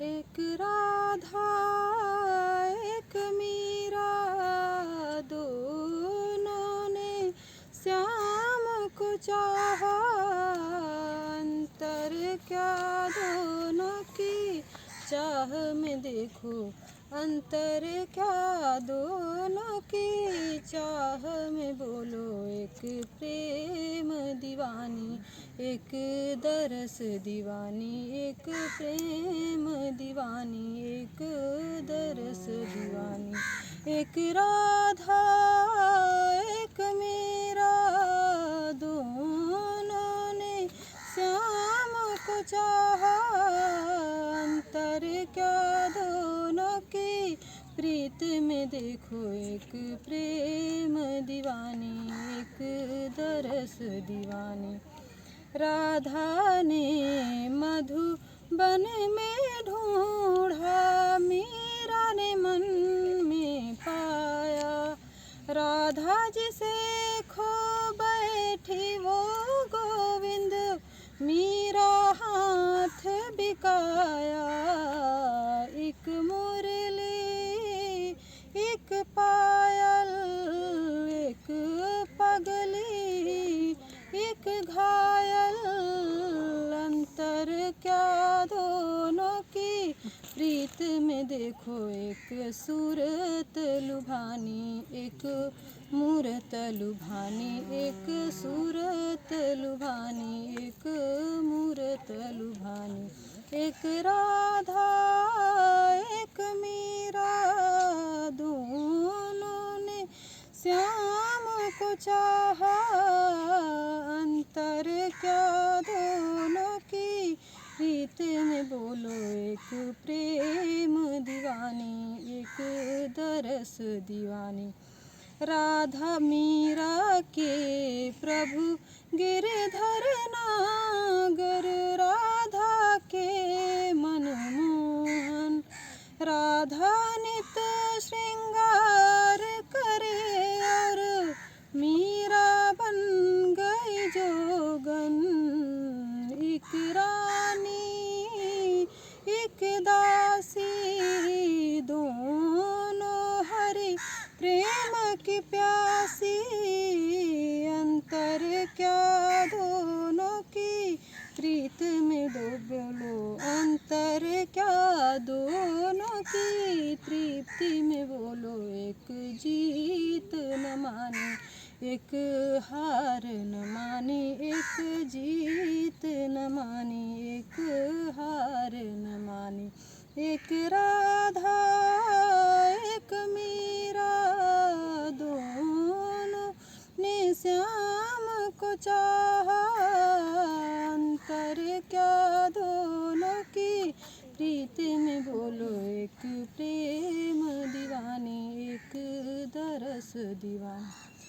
एक राधा एक मीरा, दोनों ने श्याम को चाहा। अंतर क्या दोनों की चाह में देखो, अंतर क्या दोनों की चाह में बोलो। एक प्रेम दीवानी, एक दरस दीवानी, एक प्रेम दीवानी, एक दरस दीवानी। एक राधा एक मीरा, दोनों ने श्याम को चाहा। अंतर क्या दोनों की प्रीत में देखो। एक प्रेम दीवानी, एक दरस दीवानी। राधा ने मधुबन में ढूंढा, मीरा ने मन में पाया। राधा जिसे खो बैठी वो गोविंद, मीरा हाथ बिकाया। एक मुरली एक पायल, एक पगली एक घायल। अंतर क्या दोनों की प्रीत में देखो। एक सूरत लुभानी, एक मूरत लुभानी, एक सूरत लुभानी, एक मूरत लुभानी। एक राधा एक मीरा, दोनों ने श्याम को चाहा। अंतर क्या दोनों की प्रीत में बोलो। एक प्रेम दीवानी, एक दरस दीवानी। राधा मीरा के प्रभु गिरधर नागर, राधा के मनमोहन। राधा नित श्रृंगार करे और मीरा बन गई जोगन। एक रानी एक दासी, दोनों हरि प्रेम की प्यासी। अंतर क्या दोनों की प्रीत में दो बोलो। अंतर क्या दोनों की तृप्ति में बोलो। एक जीत न माने, एक हार न माने, एक जीत न माने, एक हार न माने। एक राधा एक मीरा, दोनों ने श्याम को चाहा। अंतर क्या दोनों की प्रीत में बोलो। एक प्रेम दीवानी, एक दरस दीवानी।